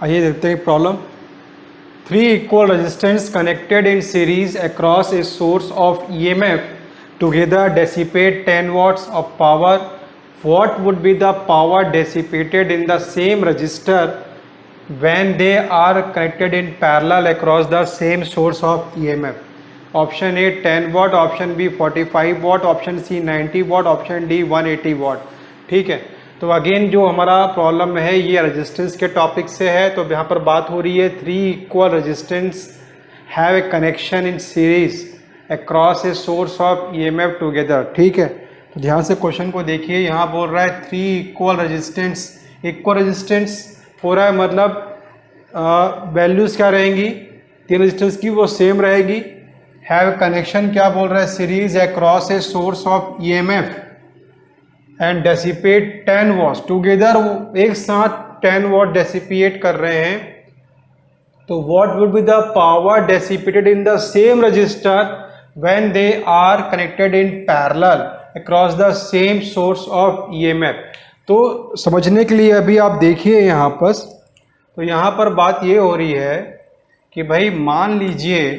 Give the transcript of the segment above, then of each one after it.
आइए देखते हैं problem. 3 equal resistance connected in series across a source of EMF together dissipate 10 watts of power. What would be the power dissipated in the same resistor when they are connected in parallel across the same source of EMF? Option A 10 watt, option B 45 watt, option C 90 watt, option D 180 watt. ठीक है, तो again जो हमारा problem है ये resistance के topic से है। तो यहाँ पर बात हो रही है 3 equal resistance have a connection in series across a source of EMF together. ठीक है, तो ध्यान से क्वेश्चन को देखिए। यहाँ बोल रहा है 3 इक्वल रेजिस्टेंस, इक्वल रेजिस्टेंस हो रहा है मतलब वैल्यूज क्या रहेंगी, 3 रेजिस्टेंस की वो सेम रहेगी। हैव कनेक्शन क्या बोल रहा है, series across a source of EMF and dissipate 10 what together, वो एक साथ 10 वॉट डेसिपिएट कर रहे हैं। तो what would be the power dissipated in the same register when they are connected in parallel across the same source of EMF. तो समझने के लिए अभी आप देखिए यहाँ पर, तो यहाँ पर बात ये हो रही है कि भाई मान लीजिए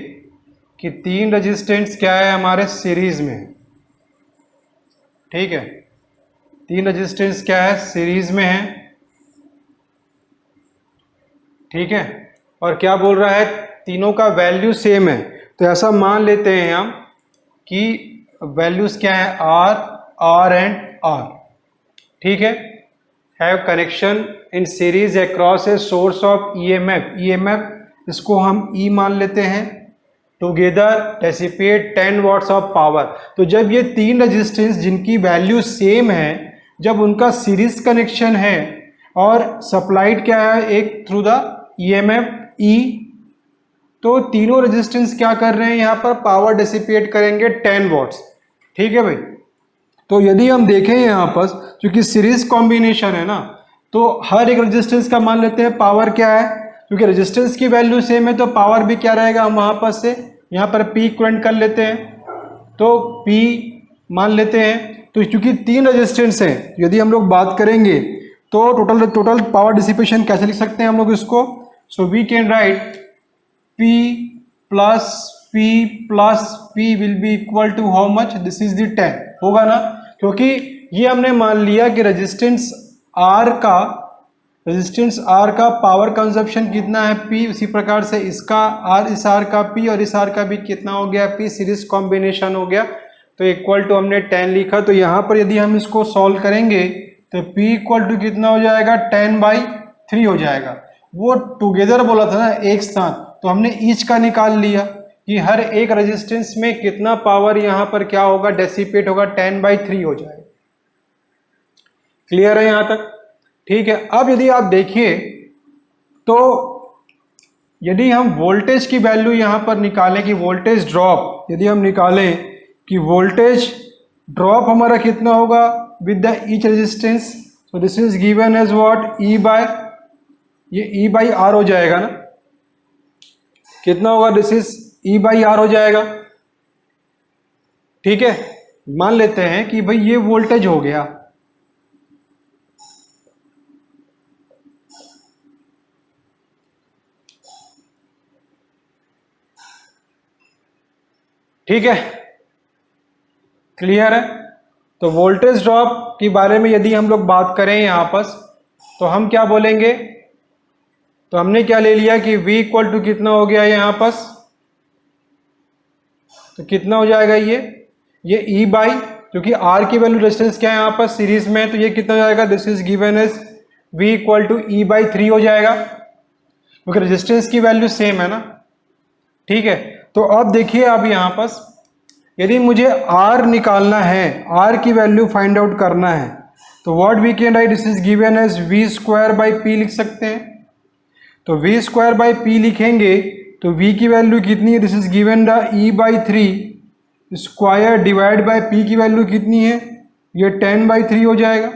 कि 3 रेजिस्टेंस क्या है हमारे सीरीज में। ठीक है, 3 रेजिस्टेंस क्या है, सीरीज में है। ठीक है, और क्या बोल रहा है, तीनों का वैल्यू सेम है। तो ऐसा मान लेते हैं हम कि वैल्यूज क्या है, आर एंड आर। ठीक है, have connection in series across a source of EMF, EMF इसको हम ई मान लेते हैं। Together dissipate 10 watts of power. तो जब ये 3 रेजिस्टेंस जिनकी वैल्यू सेम है, जब उनका सीरीज कनेक्शन है और सप्लाइड क्या है एक थ्रू द ईएमएफ ई, तो तीनों रेजिस्टेंस क्या कर रहे हैं यहाँ पर, पावर डेसिपेट करेंगे 10 वॉट्स। ठीक है भाई, तो यदि हम देखें यहाँ पर क्योंकि सीरीज कॉम्बिनेशन है ना, तो हर एक रेजिस्टेंस का मान लेते हैं पावर क्या है, क्योंकि रेजिस्टेंस की वैल्यू सेम है तो पावर भी क्या रहेगा, हम वहाँ पर से यहाँ पर P इक्विवेलेंट कर लेते हैं, तो P मान लेते हैं। तो क्योंकि 3 रेजिस्टेंस हैं, यदि हम लोग बात करेंगे तो टोटल पावर डिसिपेशन कैसे लिख सकते हैं हम लोग इसको, so we can write P plus P will be equal to how much, this is the 10 होगा ना, क्योंकि ये हमने मान लिया कि रेजिस्टेंस R का पावर कंजप्शन कितना है P, उसी प्रकार से इसका R, इस R का P और इस R का भी कितना हो गया P, सीरीज कॉम्बिनेशन हो गया। तो इक्वल टू हमने 10 लिखा। तो यहाँ पर यदि हम इसको सॉल्व करेंगे तो P इक्वल टू कितना हो जाएगा, 10/3 हो जाएगा। वो टुगेदर बोला था ना एक साथ, तो हमने ईच का निकाल लिया कि हर एक रेजिस्टेंस में कितना पावर यहाँ पर क्या होगा, डेसिपेट होगा, 10/3 हो जाएगा। क्लियर है यहाँ तक? ठीक है, अब यदि आप देखिए तो यदि हम वोल्टेज की वैल्यू यहाँ पर निकालें कि वोल्टेज ड्रॉप, यदि हम निकालें कि वोल्टेज ड्रॉप हमारा कितना होगा with the each resistance, so this is given as what, ये E/R हो जाएगा ना, कितना होगा, दिस इज E/R हो जाएगा। ठीक है, मान लेते हैं कि भाई ये वोल्टेज हो गया, ठीक है, क्लियर है। तो वोल्टेज ड्रॉप के बारे में यदि हम लोग बात करें यहाँ पर, तो हम क्या बोलेंगे, तो हमने क्या ले लिया कि V इक्वल टू कितना हो गया यहाँ पर, तो कितना हो जाएगा ये E बाई, क्योंकि R की वैल्यू रेजिस्टेंस क्या है यहाँ पर सीरीज में, तो ये कितना हो जाएगा, this is given as V equal to E/3 हो जाएगा, क्योंकि रेजिस्टेंस की वैल्यू सेम है ना। ठीक है, तो अब देखिए, अब यहाँ पर यदि मुझे R निकालना है, R की वैल्यू फाइंड आउट करना है, तो what we can write, this is given as V²/P लिख सकते हैं। तो V²/P लिखेंगे तो V की वैल्यू कितनी है, this is given the E/3 square divide bye P की वैल्यू कितनी है, ये 10/3 हो जाएगा।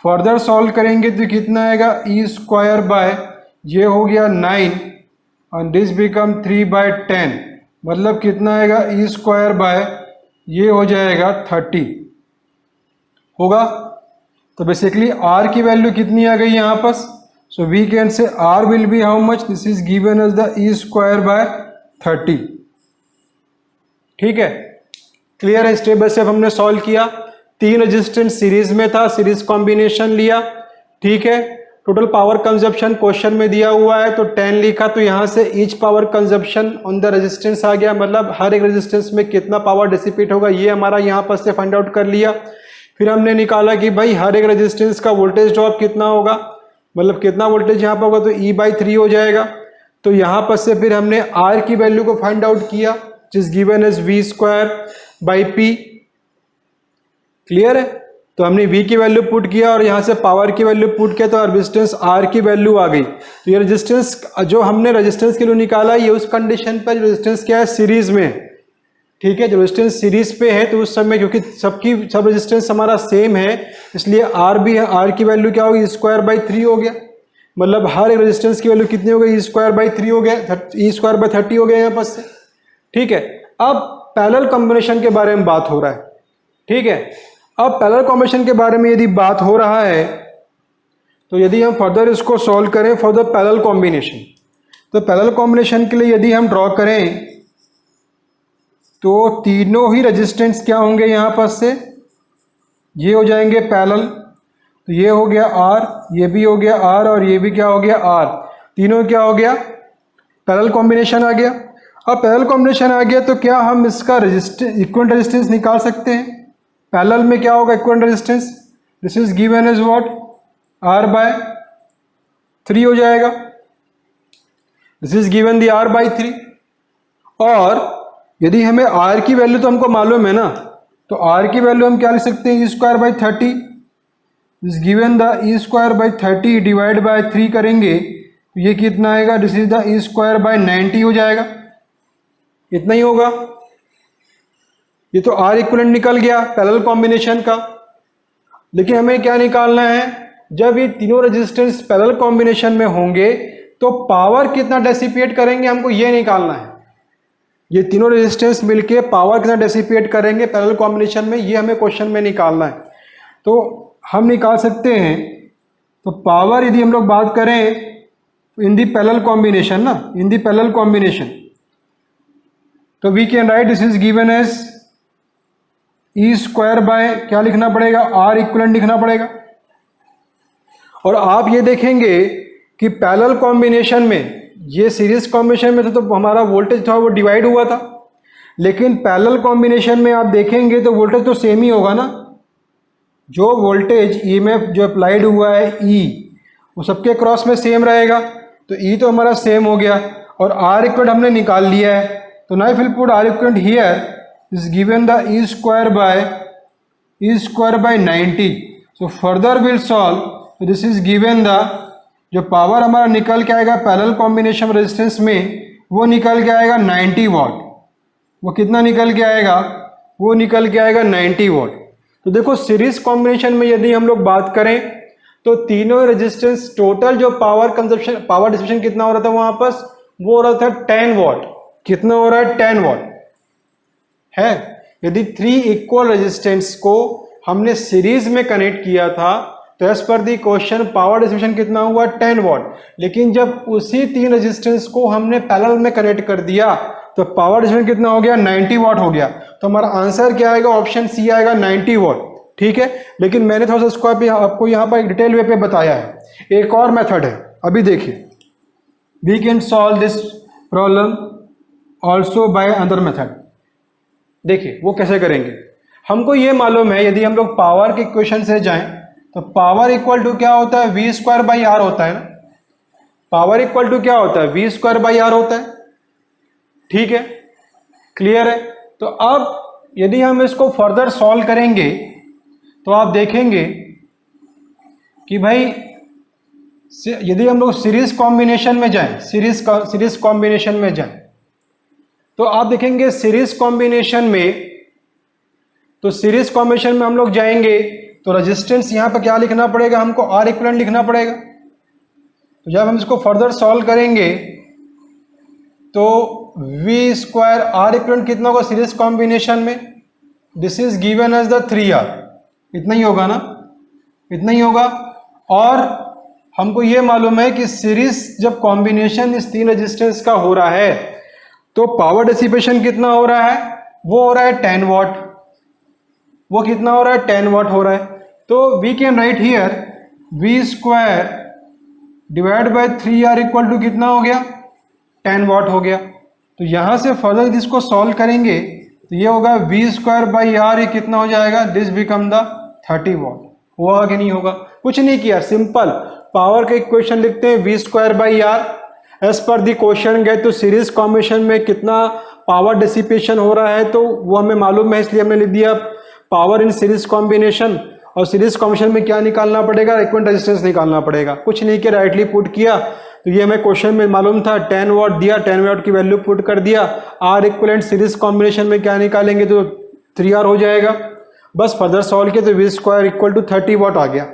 फर्दर सॉल्व करेंगे तो कितना आएगा, E²/ ये हो गया 9 और दिस बिकम 3/10, मतलब कितना आएगा, E² ये हो जाएगा 30 होगा। तो बेसिकली R की वैल्यू कितनी आ गई यहाँ पर, So we can say R will be how much? This is given as the E square by 30. ठीक है, क्लियर है। स्टेप बाय स्टेप हमने सॉल्व किया। 3 रेजिस्टेंस सीरीज में था, सीरीज कॉम्बिनेशन लिया, ठीक है। टोटल पावर कंजप्शन क्वेश्चन में दिया हुआ है तो 10 लिखा, तो यहाँ से each power consumption on the resistance आ गया, मतलब हर एक रेजिस्टेंस में कितना पावर डिसिपेट होगा ये हमारा यहाँ पर से फाइंड आउट कर लिया। फिर हमने निकाला कि भाई हर एक रेजिस्टेंस का वोल्टेज ड्रॉप कितना होगा, मतलब कितना वोल्टेज यहाँ पर होगा, तो E/3 हो जाएगा। तो यहाँ पर से फिर हमने R की वैल्यू को फाइंड आउट किया, जिस गिवन एज V²/P। क्लियर है, तो हमने V की वैल्यू पुट किया और यहाँ से पावर की वैल्यू पुट किया, तो रेजिस्टेंस R की वैल्यू आ गई। तो ये रेजिस्टेंस जो हमने रेजिस्टेंस के लिए निकाला ये उस कंडीशन पर रेजिस्टेंस क्या है, सीरीज में, ठीक है। जो रेजिस्टेंस सीरीज पे है तो उस समय क्योंकि सब रेजिस्टेंस हमारा सेम है इसलिए R भी है, R की वैल्यू क्या होगी, E²/3 हो गया, मतलब हर एक रेजिस्टेंस की वैल्यू कितनी हो गई, E²/3 हो गया, E²/30 हो गया यहाँ पर से, ठीक है। अब पैरेलल कॉम्बिनेशन के बारे में बात हो रहा है, ठीक है। अब पैरेलल कॉम्बिनेशन के बारे में यदि बात हो रहा है तो यदि हम फर्दर इसको सॉल्व करें फॉर द पैरेलल कॉम्बिनेशन, तो पैरेलल कॉम्बिनेशन के लिए यदि हम ड्रॉ करें तो तीनों ही रेजिस्टेंस क्या होंगे, यहाँ पर से ये हो जाएंगे पैरेलल, तो ये हो गया R, ये भी हो गया R और ये भी क्या हो गया R, तीनों क्या हो गया, पैरेलल कॉम्बिनेशन आ गया। अब पैरेलल कॉम्बिनेशन आ गया तो क्या हम इसका इक्विवेलेंट रेजिस्टेंस निकाल सकते हैं। पैरेलल में क्या होगा equivalent resistance, this is given as what, R/3 हो जाएगा, this is given the R/3। और यदि हमें R की वैल्यू तो हमको मालूम है ना, तो R की वैल्यू हम क्या लिख सकते हैं, E²/30 is given the E²/30 divide by 3 करेंगे तो ये कितना आएगा, दिस इज द E²/90 हो जाएगा, इतना ही होगा। ये तो R इक्विवेलेंट निकल गया पैरेलल कॉम्बिनेशन का। लेकिन हमें क्या निकालना है, जब ये तीनों रेजिस्टेंस पैरेलल कॉम्बिनेशन में होंगे तो पावर कितना डेसिपेट करेंगे, हमको ये निकालना है। ये तीनों रेजिस्टेंस मिलके पावर कितना डेसिपेट करेंगे पैरेलल कॉम्बिनेशन में, ये हमें क्वेश्चन में निकालना है। तो हम निकाल सकते हैं, तो पावर यदि हम लोग बात करें इन दी पैरेलल कॉम्बिनेशन ना, इन दी पैरेलल कॉम्बिनेशन, तो we can write this is given as E² क्या लिखना पड़ेगा, R इक्विवेलेंट लिखना पड़ेगा। और आप ये देखेंगे कि पैरेलल कॉम्बिनेशन में, ये सीरीज कॉम्बिनेशन में तो हमारा वोल्टेज था वो डिवाइड हुआ था, लेकिन पैरेलल कॉम्बिनेशन में आप देखेंगे तो वोल्टेज तो सेम ही होगा ना। जो वोल्टेज EMF जो अप्लाइड हुआ है E, वो सबके क्रॉस में सेम रहेगा, तो E तो हमारा सेम हो गया और R इक्विवेलेंट हमने निकाल लिया है। तो now if will put R equivalent here is given the E²/90। so further we'll solve, so this is given the जो पावर हमारा निकल के आएगा पैरेलल कॉम्बिनेशन रेजिस्टेंस में, वो निकल के आएगा 90 वाट। वो कितना निकल के आएगा, वो निकल के आएगा 90 वाट। तो देखो सीरीज कॉम्बिनेशन में यदि हम लोग बात करें तो तीनों रेजिस्टेंस टोटल जो पावर कंजप्शन, पावर डिसिपेशन कितना हो रहा था वहां पर, वो हो रहा था 10 वाट। कितना हो रहा है, 10 वाट है। यदि 3 इक्वल रेजिस्टेंस को हमने सीरीज में कनेक्ट किया था तो as per the question power dissipation कितना हुआ, 10 वाट। लेकिन जब उसी 3 रेजिस्टेंस को हमने पैरेलल में कनेक्ट कर दिया तो पावर डिसिपेशन कितना हो गया, 90 वाट हो गया। तो हमारा आंसर क्या आएगा, ऑप्शन सी आएगा 90 वाट, ठीक है। लेकिन मैंने थोड़ा सा इसको आपको यहाँ पर एक डिटेल वे पे बताया है। एक और मेथड है, अभी देखिए, we can solve this problem also by other method. देखिए वो कैसे करेंगे, हमको ये मालूम है यदि हम लोग पावर के इक्वेशन से जाएं तो पावर इक्वल टू क्या होता है, V²/R होता है ना। पावर इक्वल टू क्या होता है, V²/R होता है, ठीक है, क्लियर है। तो अब यदि हम इसको फर्दर सॉल्व करेंगे तो आप देखेंगे कि भाई यदि हम लोग सीरीज कॉम्बिनेशन में जाएं, सीरीज कॉम्बिनेशन में जाएं तो आप देखेंगे सीरीज कॉम्बिनेशन में, तो सीरीज कॉम्बिनेशन में हम लोग जाएंगे तो रेजिस्टेंस यहाँ पर क्या लिखना पड़ेगा, हमको R इक्विवेलेंट लिखना पड़ेगा। तो जब हम इसको फर्दर सॉल्व करेंगे तो V²R इक्विवेलेंट कितना होगा सीरीज कॉम्बिनेशन में, this is given as the 3R, इतना ही होगा ना, इतना ही होगा। और हमको ये मालूम है कि सीरीज जब कॉम्बिनेशन इस 3 रेजिस्टेंस का हो रहा है तो पावर डिसिपेशन कितना हो रहा है, वो हो रहा है 10 वॉट। वो कितना हो रहा है, 10 वॉट हो रहा है। तो we can write here V square divide by 3R equal to कितना हो गया, 10 वॉट हो गया। तो यहां से फर्दर इसको सॉल्व करेंगे तो ये होगा वी स्क्वायर बाई आर, ये कितना हो जाएगा, दिस बिकम द 30 वॉट। होगा कि नहीं होगा, कुछ नहीं किया, सिंपल पावर का इक्वेशन लिखते हैं V square by R. As per the question गए तो सीरीज कॉम्बिनेशन में कितना पावर डिसिपेशन हो रहा है तो वो हमें मालूम है, इसलिए हमने लिख दिया पावर इन सीरीज कॉम्बिनेशन। और सीरीज कॉम्बिनेशन में क्या निकालना पड़ेगा, इक्विवेलेंट रेजिस्टेंस निकालना पड़ेगा। कुछ नहीं किया, राइटली पुट किया। तो ये हमें क्वेश्चन में मालूम था 10 वॉट दिया, 10 वॉट की वैल्यू पुट कर दिया। आर इक्विवेलेंट सीरीज कॉम्बिनेशन में क्या निकालेंगे तो 3R हो जाएगा। बस फर्दर सॉल्व किया तो V square equal to 30 watt आ गया।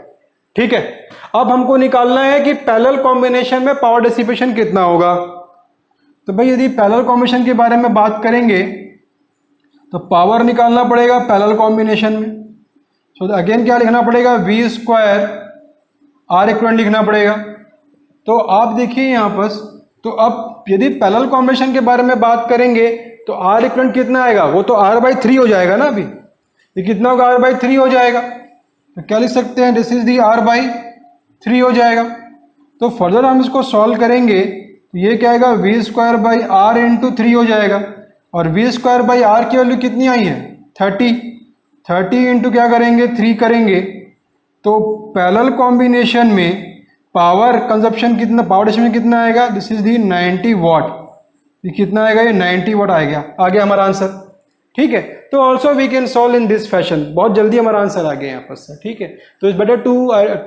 ठीक है, अब हमको निकालना है कि पैरेलल कॉम्बिनेशन में पावर डिसिपेशन कितना होगा। तो भाई यदि पैरेलल कॉम्बिनेशन के बारे में बात करेंगे तो पावर निकालना पड़ेगा पैरेलल कॉम्बिनेशन में। सो अगेन क्या लिखना पड़ेगा, वी स्क्वायर आर इक्विवेलेंट लिखना पड़ेगा। तो आप देखिए यहाँ पर, तो अब यदि पैरेलल कॉम्बिनेशन के बारे में बात करेंगे तो आर इक्विवेलेंट कितना आएगा, वो तो R/3 हो जाएगा ना। अभी ये कितना होगा, R/3 हो जाएगा। तो क्या लिख सकते हैं, दिस इज दी R/3 हो जाएगा। तो फर्दर हम इसको सॉल्व करेंगे तो ये क्या आएगा, V square by R into 3 हो जाएगा। और वी स्क्वायर बाई आर की वैल्यू कितनी आई है, 30 इंटू क्या करेंगे, 3 करेंगे। तो पैरेलल कॉम्बिनेशन में पावर कंजप्शन कितना, पावर डिसिपेशन कितना आएगा, दिस इज दी 90 वॉट। ये कितना आएगा, ये 90 वॉट आ गया हमारा आंसर। ठीक है, तो also we can solve in this fashion. बहुत जल्दी हमारा आंसर आ गया यहाँ पर से। ठीक है, तो it's better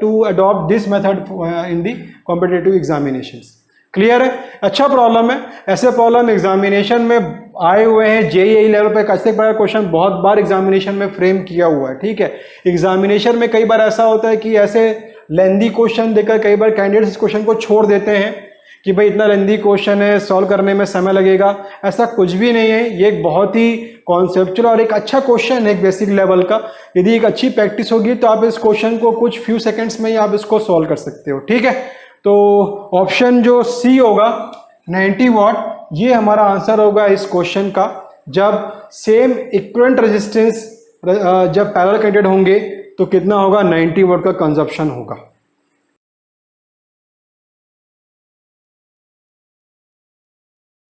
to adopt this method in the competitive examinations. Clear है, अच्छा प्रॉब्लम है। ऐसे प्रॉब्लम एग्जामिनेशन में आए हुए हैं, JEE लेवल पे ऐसे क्वेश्चन बहुत बार एग्जामिनेशन में फ्रेम किया हुआ है। ठीक है, एग्जामिनेशन में कई बार ऐसा होता है कि ऐसे लेंदी क्वेश्चन देकर कई बार कैंडिडेट्स इस क्वेश्चन को छोड़ देते हैं कि भाई इतना लेंदी क्वेश्चन है, सॉल्व करने में समय लगेगा। ऐसा कुछ भी नहीं है, ये एक बहुत ही कॉन्सेप्चुअल और एक अच्छा क्वेश्चन है, एक बेसिक लेवल का। यदि एक अच्छी प्रैक्टिस होगी तो आप इस क्वेश्चन को कुछ फ्यू सेकंड्स में ही आप इसको सॉल्व कर सकते हो। ठीक है, तो ऑप्शन जो सी होगा 90 वॉट, ये हमारा आंसर होगा इस क्वेश्चन का। जब सेम इक्विवेलेंट रेजिस्टेंस जब पैरेलल कनेक्टेड होंगे तो कितना होगा, 90 वॉट का कंजप्शन होगा।